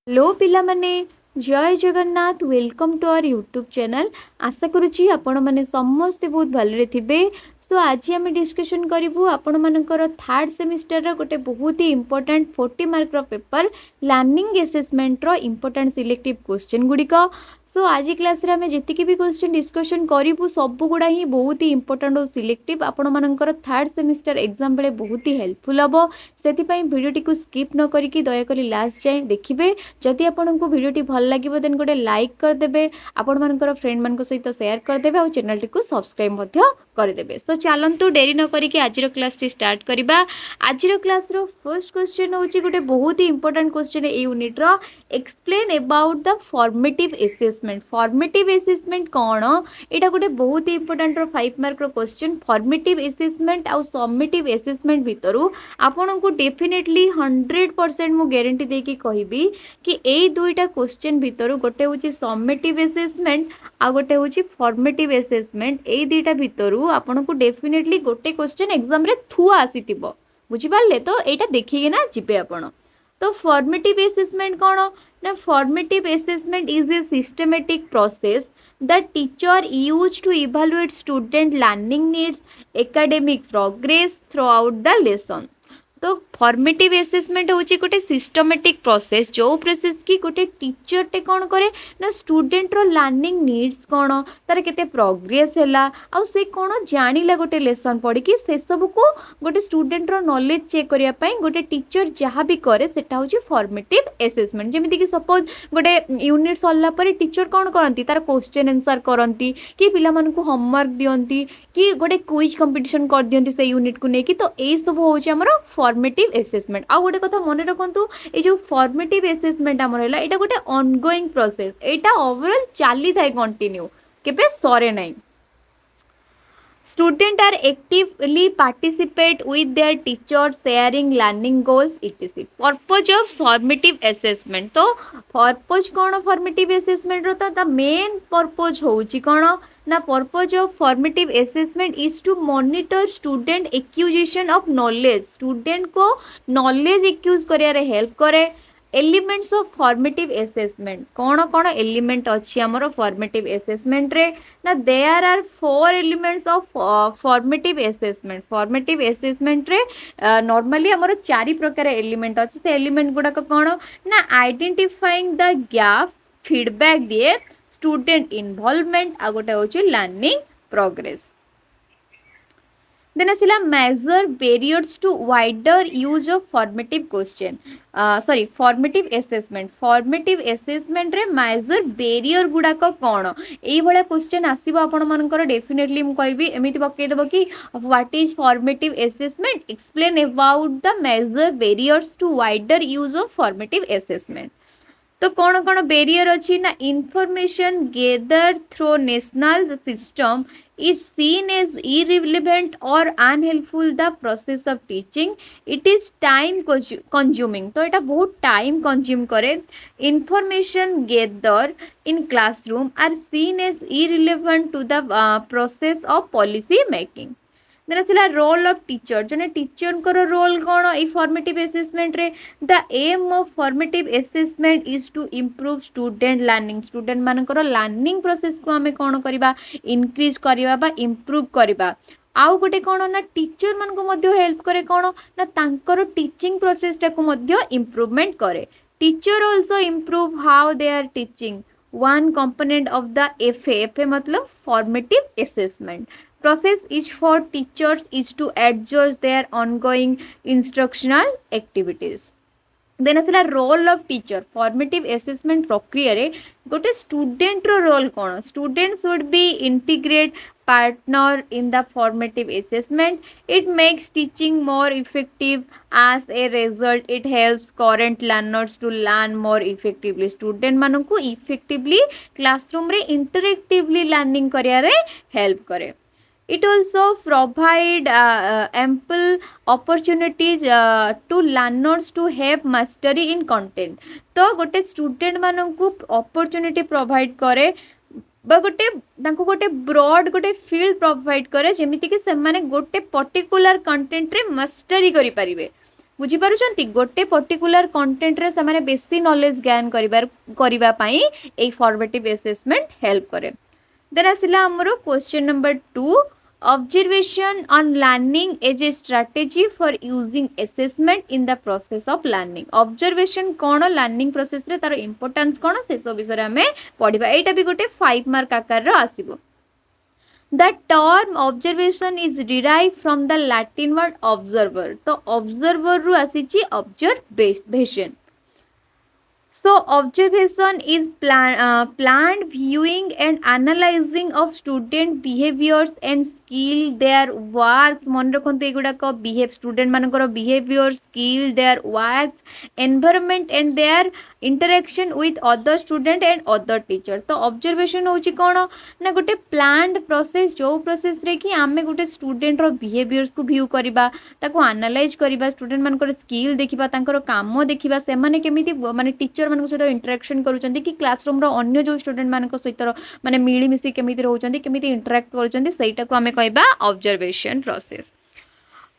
Hello पिला माने जय Jagannath welcome to our YouTube channel. आशा करुच्ची आपण मैंने समस्ते बहुत भलरे थिबे। सो आज आम डिस्कसन करूँ आपण मानकर थर्ड सेमिस्टर गोटे बहुत ही important 40 mark paper learning assessment रो इंपोर्टेंट सिलेक्टिव क्वेश्चन गुड़िक। सो आज क्लास रे आम जी भी क्वेश्चन डिस्कसन करूँ सब गुड़ा ही बहुत ही इंपोर्टेंट और सिलेक्टिव आपण मानकर थर्ड सेमिस्टर एग्जाम बेले बहुत ही हेल्पफुल हम से भिडियोटी को स्किप न करके दयाकोरी लास्ट जाए देखिए। जदि आपको भिडियोटी भल लगे देन गोटे लाइक करदे आपण मानकर फ्रेंड मान सहित शेयर करदे और चैनल टी को सब्सक्राइब करदे। सो चलतु डेरी न करके आज क्लास टी स्टार्ट करवा। आज क्लास रो फर्स्ट क्वेश्चन होची गोटे बहुत ही इंपोर्टेंट क्वेश्चन ए यूनिट रो explain about the formative assessment. Formative assessment कौन एटा गोटे बहुत ही इंपोर्टेंट रो 5 मार्क रो क्वेश्चन। फॉर्मेटिव असेसमेंट आउ समेटिव असेसमेंट भितरु आपन को डेफिनेटली 100% मु गारंटी देकी कहबी कि ए दुईटा क्वेश्चन भितर गोटे हूँ समेटिव असेसमेंट आ गोटे हूँ फॉर्मेटिव असेसमेंट। ए दुईटा भितर आपन को डेफिनेटली गोटे क्वेश्चन एग्जाम रे थुआ आसीथिबो बुझिपारे। तो एटा देखिए ना जिबे आपण। तो फॉर्मेटिव असेसमेंट कौन ना formative assessment is a systematic process the teacher use to evaluate student learning needs academic progress throughout the lesson. तो फॉर्मेटिव असेसमेंट होची गोटे सिस्टमेटिक प्रोसेस जो प्रोसेस की गोटे टीचर टे कौन करे ना स्टूडेंट रो लर्निंग नीड्स कौन तार केते प्रोग्रेस हैला आ से कौन जानिला गोटे लेसन पढ़ी कि से सब को गोटे स्टूडेंट रो नॉलेज चेक करिया पई गोटे टीचर जहाँ भी करे सेटा होची फॉर्मेटिव असेसमेंट। जेमिति कि सपोज गोटे यूनिट सरला पर टीचर कौन करंती तार क्वेश्चन आंसर करंती कि पिला मन को होमवर्क दियंती कि गोटे क्विज कंपटीशन कर दियंती से यूनिट को नेकी। तो ए सब होची हमरो फॉर्मेटिव असेसमेंट। आ गोटे कथा मन रखु ये जो फॉर्मेटिव असेसमेंट आमर है ये गोटे ऑनगोइंग प्रोसेस एटा ओवरऑल चली थाए कंटिन्यू केबे सरे नहीं। Students are actively participate with their teachers sharing learning goals etc. Purpose of formative assessment। तो purpose कौन formative assessment रो तो main purpose होउची कौन ना purpose of formative assessment is to monitor student acquisition of knowledge। student को knowledge acquire करिया help करे। Elements of formative assessment कौन कौन एलिमेंट अच्छी आमर फॉर्मेटिव असेसमेंट रे ना there are 4 elements of formative assessment. Formative assessment रे नॉर्मली आमर 4 प्रकार एलिमेंट अच्छे से एलिमेंट गुड़ाक कौन ना आइडेंटिफाइंग द गैप फीडबैक दिए स्टूडेंट इन्वॉल्वमेंट आ गोटे हूँ learning progress. Then asila measure barriers to wider use of formative question formative assessment। formative assessment रे measure barrier गुड़ाक कौन यही भाया क्वेश्चन आसो आपण मानकर डेफिनेटली मु कहबी एमिति पकई देबो कि what is formative assessment explain about the major barriers to wider use of formative assessment. तो कौन कौन बैरियर अच्छी ना information gather through national system is seen as irrelevant or unhelpful the process of teaching। it is time consuming। तो এটা बहुत time consume करे। information gather in classroom are seen as irrelevant to the process of policy making। Then आसला role of teacher जने teacher को role कौन ये formative assessment रे the aim of formative assessment is to improve student learning. Student मानकर learning process को आमे कौन करबा इंक्रीज करबा बा इम्प्रूव करबा। आउ गोटे कौन ना टीचर मान को मध्य हेल्प करे कौन ना तांकर टीचिंग प्रोसेस टा को मध्य इम्प्रूवमेंट करे। Teacher also improve how they are teaching one component of the F मतलब formative assessment process is for teachers is to adjust their ongoing instructional activities। Then आसला role of teacher formative assessment प्रक्रिया रे गोटे student रो role कौन student should be integrate partner in the formative assessment। it makes teaching more effective as a result it helps current learners to learn more effectively। student मानन को effectively classroom रे interactively learning करिया रे help करे। it also provide ample opportunities to learners to have mastery in content। तो गोटे student मानन को opportunity provide करे बा गोटे तांको गोटे ब्रॉड गोटे फील्ड प्रोवाइड करे जेमिति कि से माने गोटे पर्टिकुलर कंटेंट रे मास्टरी करि परिबे। बुझिपारुଛନ୍ତି गोटे पर्टिकुलर कंटेंट रे से बेसी नॉलेज गेन करबा पई ए फॉर्मेटिव असेसमेंट हेल्प करे। देन आसिला हमरो question number 2 observation on learning as a strategy for using assessment in the process of learning. Observation कोन लर्निंग प्रोसेस रे तार इंपोर्टेंस कोन से सब विषय रे हमें पढिबा। एटा भी गोटे 5 मार्क आकार रो आसीबो। The term observation is derived from the Latin word observer. तो observer रु आसीची observation. So observation is planned viewing and analyzing of student behaviors and skill their works मन रखते एगुड़ाक बिहेव स्टूडेंट मानकर behaviour skill there works environment and there interaction with other student and other teacher. तो observation होची कोन ना गोटे planned process जो process रे कि आमे गोटे स्टूडेंट रो बिहेवियर्स को व्यू करबा ताको एनालाइज करबा स्टूडेंट मानकर स्किल देखिबा तांकर काम देखिबा से माने केमिति माने टीचर मानक सहित इंटरेक्शन करूचंती कि क्लासरूम रो अन्य जो स्टूडेंट मानक सहित माने मिली मिसी केमिति रहउचंती केमिति इंटरेक्ट करूचंती सेटा को हमें कहबा observation process.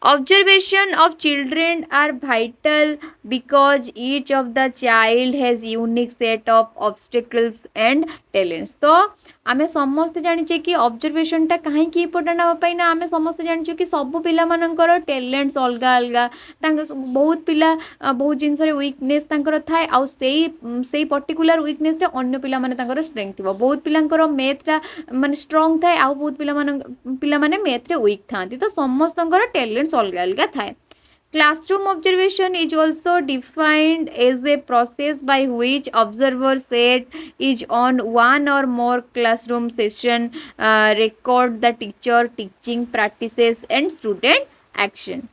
Observation of children are vital because each of the child has unique set of obstacles and talents। तो आमे समस्त जानिचे कि ऑब्जर्वेशन टा काहे की इम्पोर्टेंट हम पाई ना आमे समस्त जानिचे कि सब पिला मानकर टैलेंट्स अलगा अलगा बहुत पिला बहुत जिनस रे वीकनेस तांकर थाए आ सेई पर्टिकुलर वीकनेस रे अन्य पिला माने तांकर स्ट्रेंथ थिबो। बहुत पिलांकर मैथ टा माने स्ट्रांग थाए आ बहुत पिला माने मैथ रे वीक थांती। तो समस्तंकर टैलेंट्स अलग अलग थाए। Classroom observation is also defined as a process by which observer set is on one or more classroom session, record the teacher teaching practices and student action।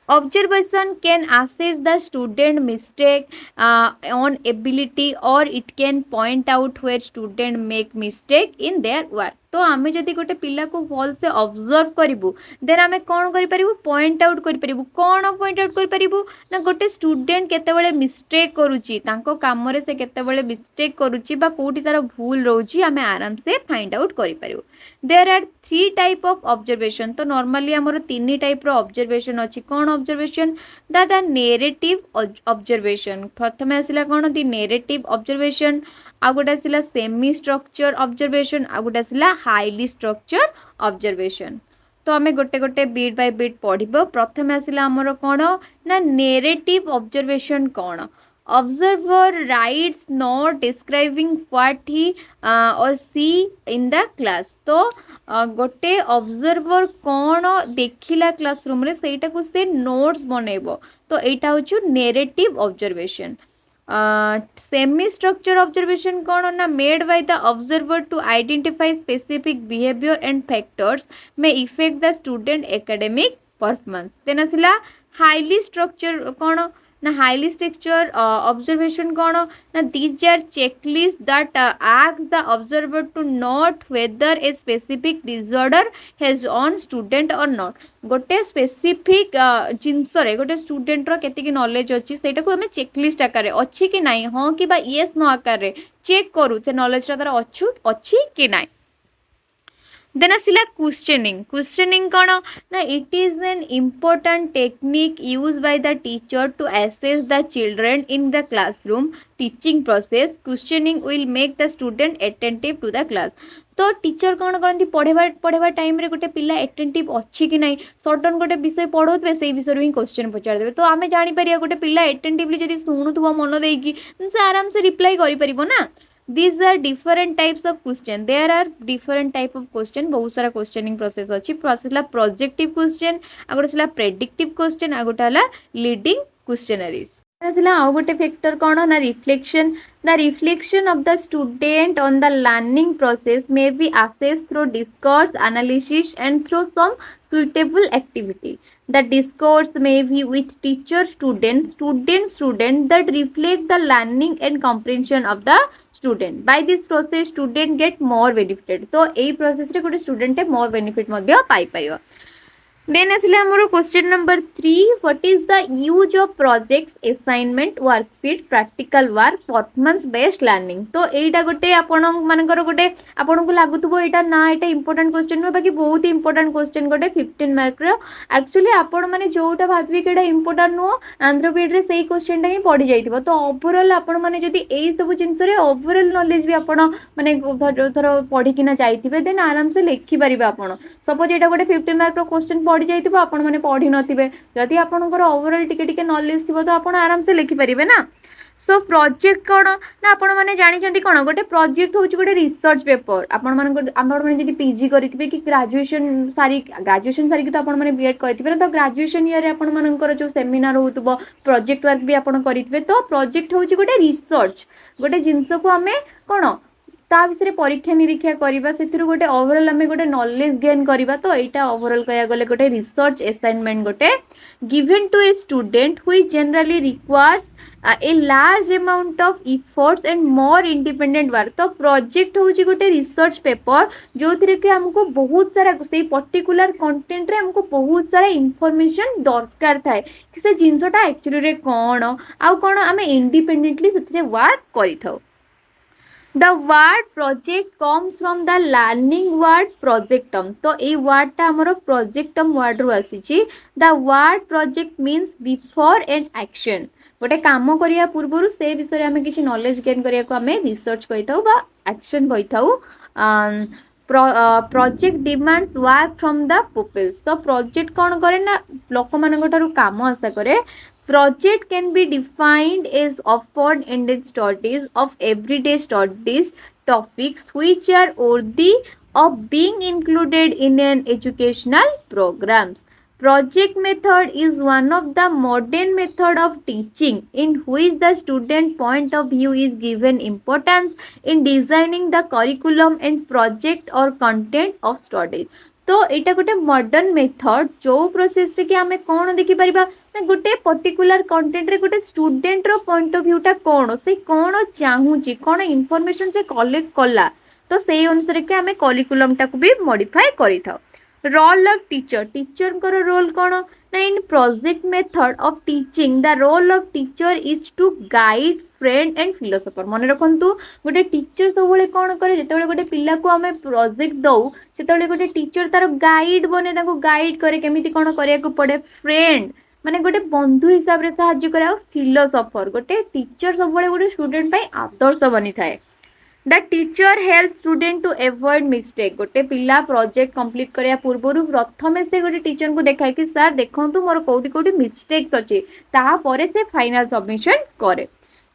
Observation can assess the student mistake on ability or it can point out where student make mistake in their work। तो आमे जदि गोटे पिला को भल से observe करिवु then आमे कोन करि परिबु पॉइंट आउट करि परिबु। कोन पॉइंट आउट करि परिबु ना गोटे स्टूडेंट केते बेले मिस्टेक करूची तांको काम रे से केते बेले मिस्टेक करूची बा कोठी तार भूल रहउची आमे आराम से फाइंड आउट करि परिबु। There are 3 type of observation. तो नॉर्मली हमर 3 टाइप रो ऑब्जर्वेशन अछि। कोन ऑब्जर्वेशन द नेरेटिव ऑब्जर्वेशन। प्रथमे आसिला कोन द नेरेटिव ऑब्जर्वेशन आ गोटे आसिला सेमी स्ट्रक्चर ऑब्जर्वेशन आ गोटे आसिला हाईली स्ट्रक्चर ऑब्जर्वेशन। तो आमे गोटे गोटे बीट बाय बीट पढ़िबो। प्रथमे आसिला हमर कोन ना narrative observation cone observer rights note describing what he और सी इन द क्लास। तो गोटे ऑब्जर्वर कोन देखिला क्लासरूम रे सेटा को से नोट्स बनेबो। तो एटा होछु narrative observation. Semi structure observation कौन ना made by the observer to identify specific behaviour and factors में effect the student academic performance. Then आसिला हाईली स्ट्रक्चर कौन ना हाईली स्ट्रक्चर ऑब्जर्वेशन कौन ना these are checklist that ask the observer to note whether a specific disorder has on student or not. गोटे specific जिनस रे गोटे स्टूडेंट रो केते की नॉलेज अछि सेटा को हमें चेकलिस्ट आकार रे अछि कि नाही हां कि बा यस नो आकार रे चेक करू से नॉलेज रा तार अछि कि नाही। Then आसिला questioning. क्वेश्चनिंग कौन ना it is an important technique use by the teacher to assess the children in the classroom teaching process. Questioning will make the student attentive to the class. तो teacher कौन करती पढ़ेवा time रे गोटे पिला attentive अच्छी कि नहीं सडन गोटे विषय पढ़ाऊे से विषय ही क्वेश्चन पचार। तो आम जापर गोटे पिला अटेंटिवली जब शुणुव मन देकी से आराम से रिप्लाई कर ना। These are different types of question. There are different type of question. बहुत सारा questioning process अच्छी। प्रोसेसला प्रोजेक्टिव क्वेश्चन आ गोटे सला प्रेडिक्टिव क्वेश्चन आ गोटे हला लीडिंग क्वेश्चनरीज। आसिला आ गोटे फैक्टर कोन ना reflection. The reflection of the student on the learning process may be assessed through discourse analysis and through some suitable activity. The discourse may be with teacher student that reflect the learning and comprehension of the student. By this process student get more benefited। तो यही process रे गोटे student more benefit मध्य पाई परियो। Then ଆସିଲେ ଆମର question number 3, what is the use of projects, assignment, worksheet, practical work, performance based learning? तो एटा गोटे आपण मानकर गोटे आपनको लागुथबो एटा ना एटा इंपोर्टेंट क्वेश्चन हो बाकी बहुत इंपोर्टेंट क्वेश्चन गोटे 15 मार्क रो एक्चुअली आपण माने जोटा भाबी केडा इंपोर्टेंट नो आंध्र पीड रे सेही क्वेश्चन टा ही पड़ी जाइथिबो तो ओवरऑल आपण माने जदी एई सब जिंस रे ओवरऑल नॉलेज भी आपण माने थरो पढ़ी किना जाइथिबे देन आराम से लिखि परिबे आपण सपोज एटा गोटे 15 मार्क रो क्वेश्चन पड़ी जाइथिबो आपण माने पढ़ी नथिबे जदी आपणकर ओवरऑल टिके टिके नॉलेज थिबो तो आपण आराम से लिखि परिबे ना सो प्रोजेक्ट कौन ना आपण मैंने जानी कौन गोटे प्रोजेक्ट हूँ गोटे रिसर्च पेपर आपण मैंने पीजी करेंगे कि ग्राजुएशन सारिक तो आपने बीएड करेंगे तो ग्राजुएशन ईयर आपर जो सेमिनार हो प्रोजेक्ट वर्क भी आप करेंगे तो प्रोजेक्ट हूँ गोटे रिसर्च गोटे जिनस को आम कौन ता विषय परीक्षा निरीक्षा करवा से गोटे ओवरऑल आम गोटे नॉलेज गेन करवा तो यहाँ ओवरऑल कह गले गोटे रिसर्च असाइनमेंट गोटे given to a student which generally requires a large amount of efforts and more independent work तो प्रोजेक्ट हूँ गोटे रिसर्च पेपर जो थी कि हमको बहुत सारा से पर्टिकुलर कंटेंट रे हमको बहुत सारा इनफॉरमेशन दरकार थाए कि से जिनसटा एक्चुअली कौन आउ कौन आम इंडिपेंडेंटली से वर्क करि The word project comes from the learning word projectum तो ये word टा हमरो projectum word रू आसीची the word project means before an action गोटे काम करिया पूर्वरु से विषय आमे किछि नॉलेज गेन करिया को आमे रिसर्च कहिथाउ बा एक्शन कहिथाउ project demands work from the peoples तो प्रोजेक्ट कौन करे ना लोक मानक ठारू काम आशा करे Project can be defined as open-ended studies of everyday studies topics which are worthy of being included in an educational programs. Project method is one of the modern method of teaching in which the student point of view is given importance in designing the curriculum and project or content of studies. तो यहाँ गोटे modern method जो process रे कि आमे कौन देखि परिबा ना गोटे पर्टिकुलर कंटेंट रे गोटे स्टूडेंट रो पॉइंट ऑफ व्यू टा कौन से कौन चाहूची कौन इनफॉरमेशन से कलेक्ट कला तो से अनुसार के आमे करिकुलम टा को भी मॉडिफाई करि थाउ रोल ऑफ टीचर टीचर को रोल कौन ना in project method of teaching the role of teacher is to guide friend and philosopher मन रखु गोटे टीचर सब कौन करे जिते गोटे पिला को आम प्रोजेक्ट दऊ से गोटे टीचर तार गाइड बने गाइड करे केमी कौन करा पड़े फ्रेंड माने गोटे बंधु हिसाब से साहाଯ୍य करे फिलोसोफर गोटे टीचर सब गोटे स्टूडेंट आदर्श बनी थाए the teacher help student to avoid mistake गोटे पिला प्रोजेक्ट कंप्लीट करिया पूर्व प्रथम से गोटे टीचर को देखाए कि सर देखंतु मोर कोठी कोठी मिस्टेक्स अछि ताहा परे से फाइनल सबमिशन करे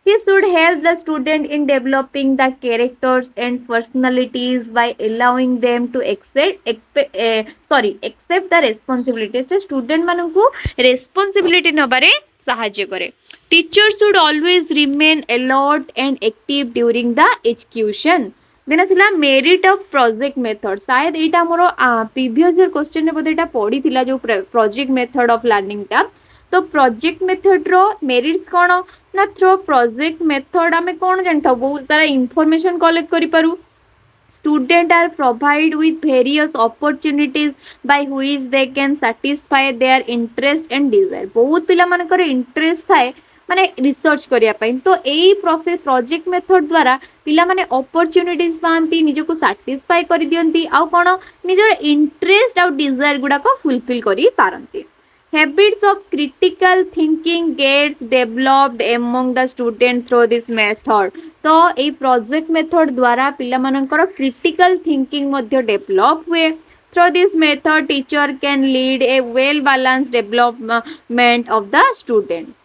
He should help the student in developing the characters and personalities by allowing them to accept the responsibilities. तो student मानन को responsibility नबारे साहाଯ୍य करे. Teachers should always remain alert and active during the execution. देन आसिला merit of project method शायद एटा मोर previous year question ने बोधे एटा पड़ी थिला जो प्रोजेक्ट मेथड ऑफ लर्निंग टा तो प्रोजेक्ट मेथड रो मेरिट्स कौन ना थ्रो प्रोजेक्ट मेथड आम कौन जानता बहुत सारा इनफॉरमेशन कलेक्ट करि पारू student are provide with various opportunities by which they can satisfy their interest and desire बहुत पिला मानकर इंटरेस्ट थाए माने रिसर्च करिया पई तो एई प्रोसेस प्रोजेक्ट मेथड द्वारा पिला माने अपॉर्चुनिटीज पांती निजको सैटिस्फाई करि दियंती आ कोन निजर इंटरेस्ट आ डिजायर गुडा को फुलफिल करि पारंती Habits of critical thinking gets developed among the student through this method. तो ये project method द्वारा पिला मानकर critical thinking मध्य develop हुए. Through this method, teacher can lead a well balanced development of the student.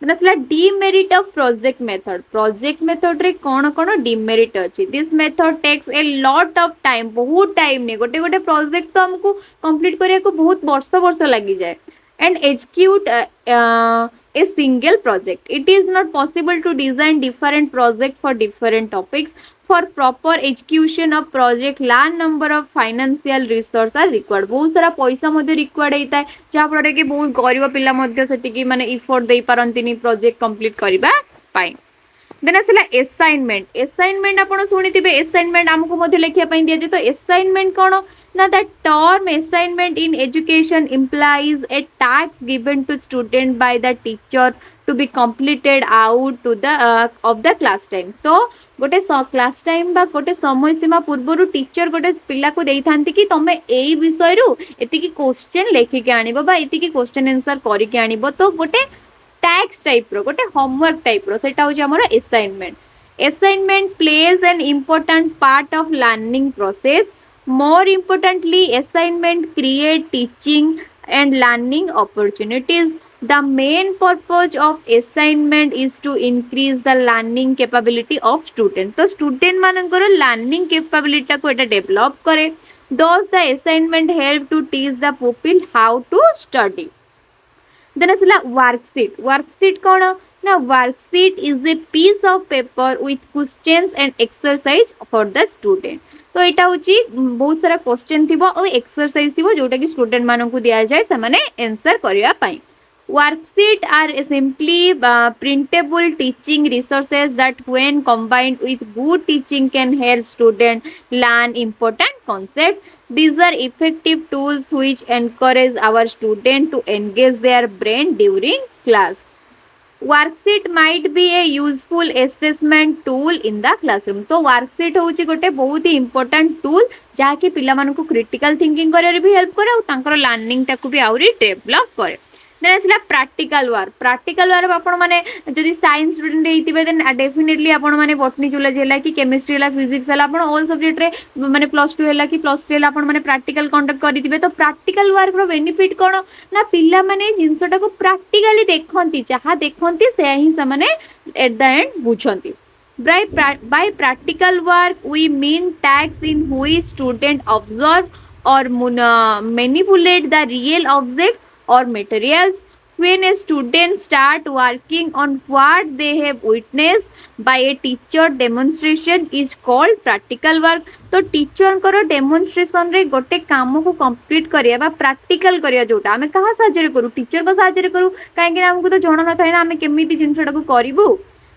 मतलब demerit of project method. Project method रे कौन कौन demerit अच्छी. This method takes a lot of time. बहुत time ने गोटे गोटे project तो हमको complete करिया को बहुत वर्ष लगी जाए. And execute a single project. It is not possible to design different projects for different topics. For proper execution of project, large number of financial resources are required. बहुत सारा पैसा मध्य required होता है जहाँ पर कि बहुत गरीब पिला मध्य सेठी की माने effort दे पारंतिनी project complete करिबा पाई. देन आसला असाइनमेंट आपण शुणिथिबे असाइनमेंट आमको मध्ये लेखिया पई दिया जे तो असाइनमेंट कोन ना the term assignment in education implies a task given to student by the teacher to be completed out to the of the class time तो गोटे क्लास टाइम बा गोटे समय सीमा पूर्व टीचर गोटे पिला को देई थांती कि तमे एई विषय रु एतिकी क्वेश्चन लेखिके आनिबो बा एतिकी क्वेश्चन आंसर करिके आनिबो तो गोटे टैक्स टाइप रो गोटे होमवर्क टाइप रो सेटा होची हमर assignment plays an important part of learning process more importantly assignment create teaching and learning opportunities the main purpose of assignment is to increase the learning capability of student तो student मानकर learning capability को एटा develop करे thus the assignment help to teach the pupil how to study then asila worksheet कौन ना worksheet is a piece of paper with questions and exercise for the student तो एटा होची बहुत सारा question थिबो और एक्सरसाइज थिबो जोटा कि स्टूडेंट मानन को दिया जाय से माने आंसर करिया पई worksheet are simply printable teaching resources that when combined with good teaching can help students learn important concepts. These are effective tools which encourage our students to engage their brain during class. Worksheet might be A useful assessment tool in the classroom तो worksheet होची गोटे बहुत ही important tool जहाँकि पिला मानकु critical thinking करे भी help करे और तांकर लर्निंग टाकू भी आउरी डेवलप करे देन आसला प्रैक्टिकल वर्क आपण माने जदि साइंस स्टूडेंट हेतिबे देन डेफिनेटली आपण माने बॉटनी जुलॉजी हला कि केमिस्ट्री हला फिजिक्स हला आपण ऑल सब्जेक्ट रे माने +2 हला कि +3 हला आपण माने प्रैक्टिकल कंडक्ट करितिबे तो प्रैक्टिकल वर्क रो बेनिफिट कोन ना पिला माने जिंसटा को प्रैक्टिकली देखंती जहा देखंती से ही से माने एट द एंड बुझंती by practical work we mean tasks in which student observe or manipulate the real object or materials when a student start working on what they have witnessed by a teacher demonstration is called practical work तो teacher करो demonstration रे गोटे काम को complete करिया बा practical करिया जोटा हमें कहा साहाଯ୍य करू टीचर को साहाଯ୍य करू काहे कि हमको तो जणा न थाए ना हमें केमिति जिंसटा को करिवु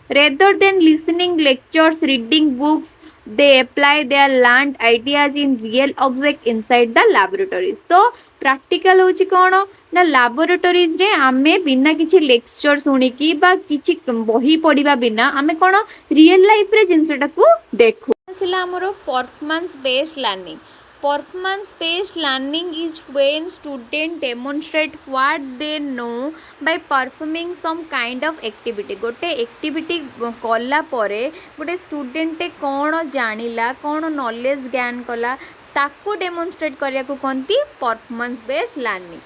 rather than listening lectures reading books they apply their learned ideas in real object inside the laboratories तो प्रैक्टिकल होची कोन ना लैबोरेटरीज रे आमे बिना किछि लेक्चर सुनी की बा किछि बही पढिबा बिना आमे कोन रियल लाइफ रे जिंसटा को देखु आसिला हमरो performance based learning is when student demonstrate what they know by performing some kind of activity गोटे एक्टिविटी कला परे गोटे स्टूडेंट कौन जानिला कौन नॉलेज ज्ञान कला ताको डेमोन्स्ट्रेट करिया को कहती performance based learning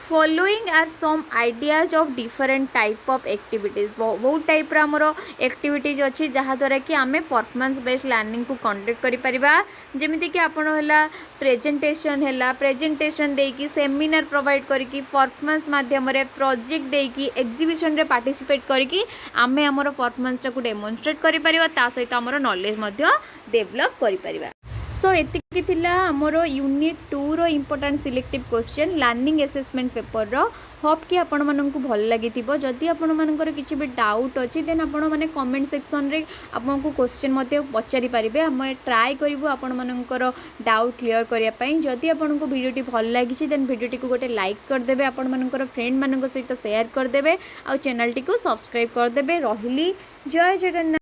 following are some ideas of different type of activities बहुत टाइप आमर एक्टिविटीज अच्छी जहाँद्वारा कि आम परफॉर्मेंस बेस्ड लर्निंग को कंडक्ट करिपरिबा जेमिति कि आपण होला प्रेजेंटेशन देकी सेमिनार प्रोवाइड करिकी परफॉर्मेंस माध्यम रे प्रोजेक्ट देकी एग्जीबिशन रे पार्टिसिपेट करिकी आमे हमर परफॉर्मेंस टाको डेमोन्स्ट्रेट करि परिबा ता सहित हमर नॉलेज मध्य डेवलप करि परिबा सो एतिकी थिला हमर यूनिट 2 रो important selective question learning assessment paper रो होप कि आपण माननकु भल लागि थिबो जदि आपण मानकर किछि भी डाउट अछि देन आपण माने कमेंट सेक्शन रे आपनकु क्वेश्चन मते पचारि परिबे हम ट्राई करिवु आपण मानकर डाउट क्लियर करिया पई जदि आपनकु वीडियोटी भल लागि देन वीडियोटी को गोटे लाइक कर देबे आपण मानकर फ्रेंड मानक सहित शेयर कर देबे आ चैनल टी को सब्सक्राइब कर देबे रहिली जय जगन्नाथ।